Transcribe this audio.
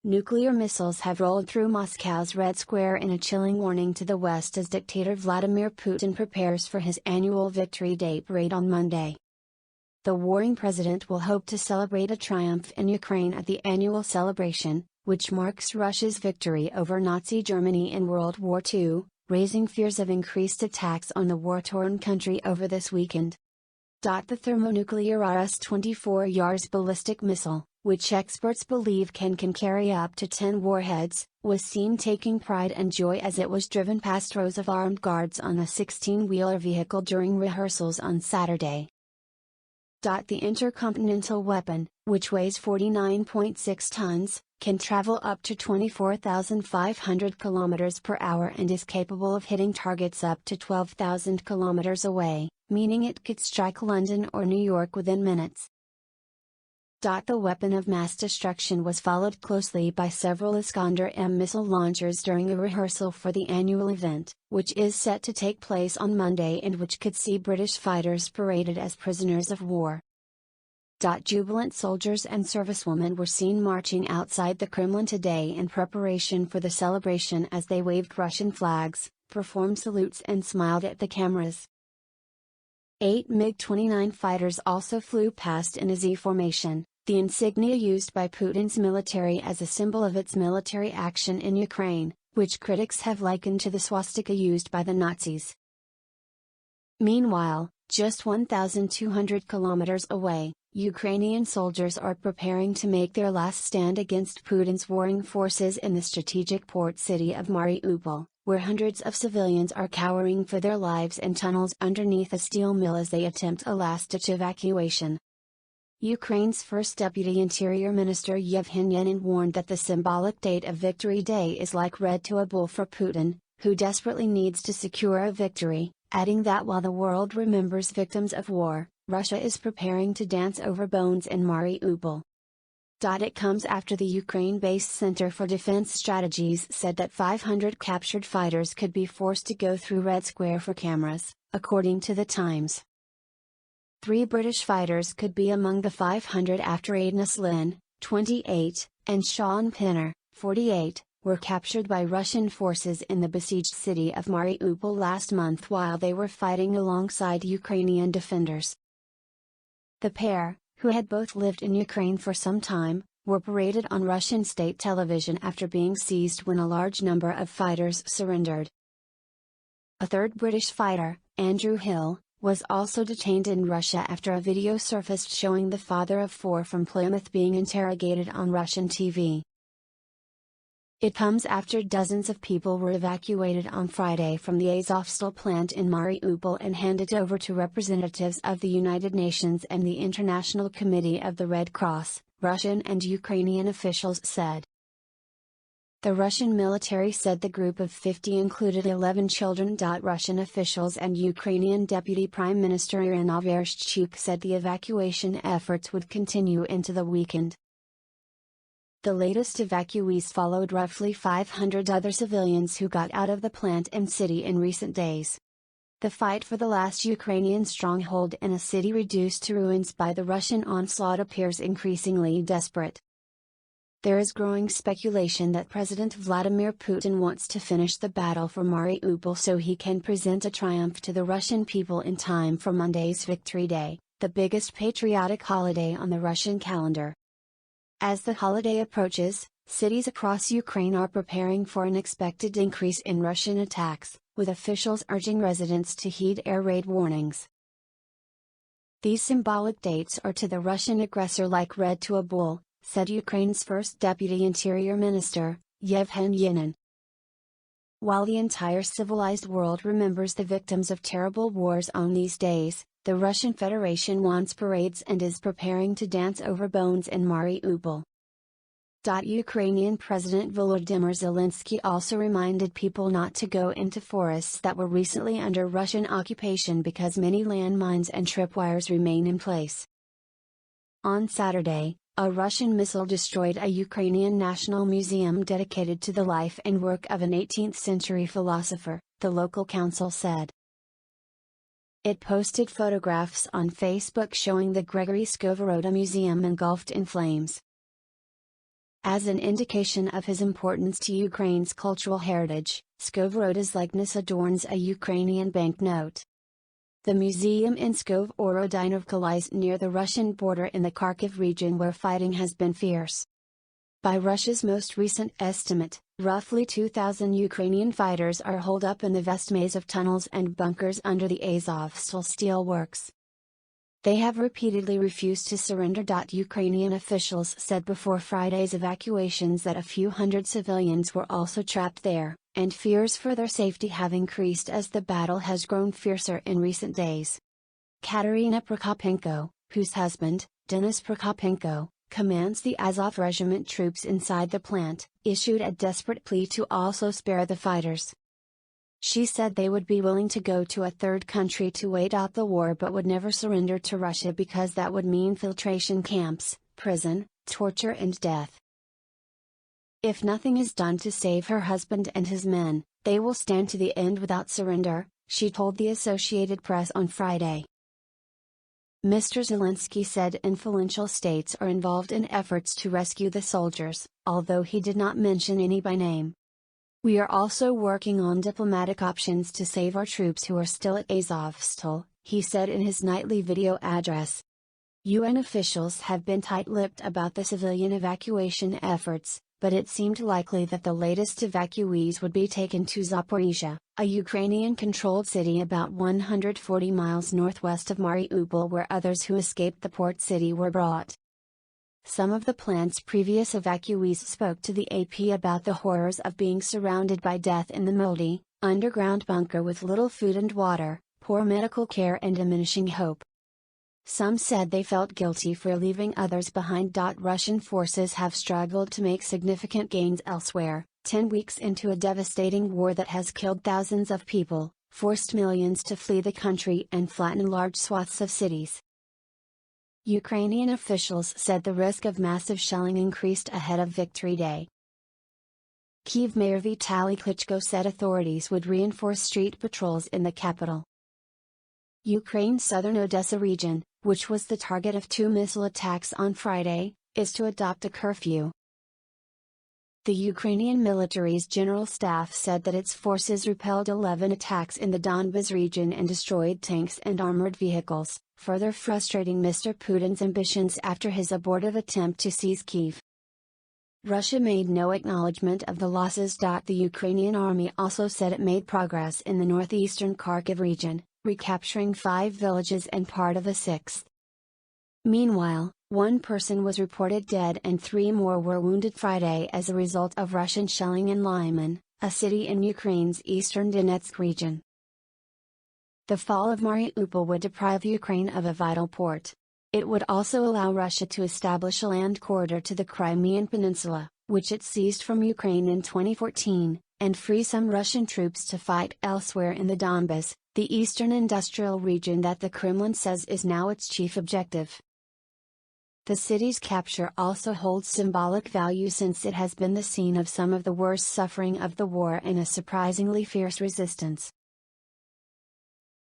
Nuclear missiles have rolled through Moscow's Red Square in a chilling warning to the West as dictator Vladimir Putin prepares for his annual Victory Day parade on Monday. The warring president will hope to celebrate a triumph in Ukraine at the annual celebration, which marks Russia's victory over Nazi Germany in World War II, raising fears of increased attacks on the war-torn country over this weekend. The thermonuclear Rs-24 Yars ballistic missile, which experts believe can carry up to 10 warheads, was seen taking pride and joy as it was driven past rows of armed guards on a 16-wheeler vehicle during rehearsals on Saturday. The intercontinental weapon, which weighs 49.6 tons, can travel up to 24,500 km per hour and is capable of hitting targets up to 12,000 km away, meaning it could strike London or New York within minutes. The weapon of mass destruction was followed closely by several Iskander-M missile launchers during a rehearsal for the annual event, which is set to take place on Monday and which could see British fighters paraded as prisoners of war. Jubilant soldiers and servicewomen were seen marching outside the Kremlin today in preparation for the celebration as they waved Russian flags, performed salutes and smiled at the cameras. 8 MiG-29 fighters also flew past in a Z formation, the insignia used by Putin's military as a symbol of its military action in Ukraine, which critics have likened to the swastika used by the Nazis. Meanwhile, just 1,200 kilometers away, Ukrainian soldiers are preparing to make their last stand against Putin's warring forces in the strategic port city of Mariupol, where hundreds of civilians are cowering for their lives in tunnels underneath a steel mill as they attempt a last-ditch evacuation. Ukraine's first Deputy Interior Minister Yevhen Yanin warned that the symbolic date of Victory Day is like red to a bull for Putin, who desperately needs to secure a victory, adding that while the world remembers victims of war, Russia is preparing to dance over bones in Mariupol. It comes after the Ukraine-based Center for Defense Strategies said that 500 captured fighters could be forced to go through Red Square for cameras, according to the Times. 3 British fighters could be among the 500 after Agnes Lynn, 28, and Sean Pinner, 48, were captured by Russian forces in the besieged city of Mariupol last month while they were fighting alongside Ukrainian defenders. The pair, who had both lived in Ukraine for some time, were paraded on Russian state television after being seized when a large number of fighters surrendered. A third British fighter, Andrew Hill, was also detained in Russia after a video surfaced showing the father of 4 from Plymouth being interrogated on Russian TV. It comes after dozens of people were evacuated on Friday from the Azovstal plant in Mariupol and handed over to representatives of the United Nations and the International Committee of the Red Cross, Russian and Ukrainian officials said. The Russian military said the group of 50 included 11 children. Russian officials and Ukrainian Deputy Prime Minister Irina Vereshchuk said the evacuation efforts would continue into the weekend. The latest evacuees followed roughly 500 other civilians who got out of the plant and city in recent days. The fight for the last Ukrainian stronghold in a city reduced to ruins by the Russian onslaught appears increasingly desperate. There is growing speculation that President Vladimir Putin wants to finish the battle for Mariupol so he can present a triumph to the Russian people in time for Monday's Victory Day, the biggest patriotic holiday on the Russian calendar. As the holiday approaches, cities across Ukraine are preparing for an expected increase in Russian attacks, with officials urging residents to heed air raid warnings. These symbolic dates are to the Russian aggressor like red to a bull, said Ukraine's first Deputy Interior Minister, Yevhen Yanin. While the entire civilized world remembers the victims of terrible wars on these days, the Russian Federation wants parades and is preparing to dance over bones in Mariupol. Ukrainian President Volodymyr Zelensky also reminded people not to go into forests that were recently under Russian occupation because many landmines and tripwires remain in place. On Saturday, a Russian missile destroyed a Ukrainian national museum dedicated to the life and work of an 18th-century philosopher, the local council said. It posted photographs on Facebook showing the Gregory Skovoroda Museum engulfed in flames. As an indication of his importance to Ukraine's cultural heritage, Skovoroda's likeness adorns a Ukrainian banknote. The museum in Skov-Orodinivka lies near the Russian border in the Kharkiv region where fighting has been fierce. By Russia's most recent estimate, roughly 2,000 Ukrainian fighters are holed up in the vast maze of tunnels and bunkers under the Azovstal steel works. They have repeatedly refused to surrender. Ukrainian officials said before Friday's evacuations that a few hundred civilians were also trapped there, and fears for their safety have increased as the battle has grown fiercer in recent days. Katerina Prokopenko, whose husband, Denis Prokopenko, commands the Azov Regiment troops inside the plant, issued a desperate plea to also spare the fighters. She said they would be willing to go to a third country to wait out the war but would never surrender to Russia because that would mean filtration camps, prison, torture and death. If nothing is done to save her husband and his men, they will stand to the end without surrender, she told the Associated Press on Friday. Mr. Zelensky said influential states are involved in efforts to rescue the soldiers, although he did not mention any by name. We are also working on diplomatic options to save our troops who are still at Azovstal, he said in his nightly video address. UN officials have been tight-lipped about the civilian evacuation efforts, but it seemed likely that the latest evacuees would be taken to Zaporizhia, a Ukrainian-controlled city about 140 miles northwest of Mariupol where others who escaped the port city were brought. Some of the plant's previous evacuees spoke to the AP about the horrors of being surrounded by death in the moldy, underground bunker with little food and water, poor medical care and diminishing hope. Some said they felt guilty for leaving others behind. Russian forces have struggled to make significant gains elsewhere, 10 weeks into a devastating war that has killed thousands of people, forced millions to flee the country and flattened large swaths of cities. Ukrainian officials said the risk of massive shelling increased ahead of Victory Day. Kyiv Mayor Vitaly Klitschko said authorities would reinforce street patrols in the capital. Ukraine's southern Odessa region, which was the target of 2 missile attacks on Friday, is to adopt a curfew. The Ukrainian military's general staff said that its forces repelled 11 attacks in the Donbas region and destroyed tanks and armored vehicles, further frustrating Mr. Putin's ambitions after his abortive attempt to seize Kyiv. Russia made no acknowledgement of the losses. The Ukrainian army also said it made progress in the northeastern Kharkiv region, recapturing 5 villages and part of a 6th. Meanwhile, 1 person was reported dead and 3 more were wounded Friday as a result of Russian shelling in Lyman, a city in Ukraine's eastern Donetsk region. The fall of Mariupol would deprive Ukraine of a vital port. It would also allow Russia to establish a land corridor to the Crimean Peninsula, which it seized from Ukraine in 2014, and free some Russian troops to fight elsewhere in the Donbas, the eastern industrial region that the Kremlin says is now its chief objective. The city's capture also holds symbolic value since it has been the scene of some of the worst suffering of the war and a surprisingly fierce resistance.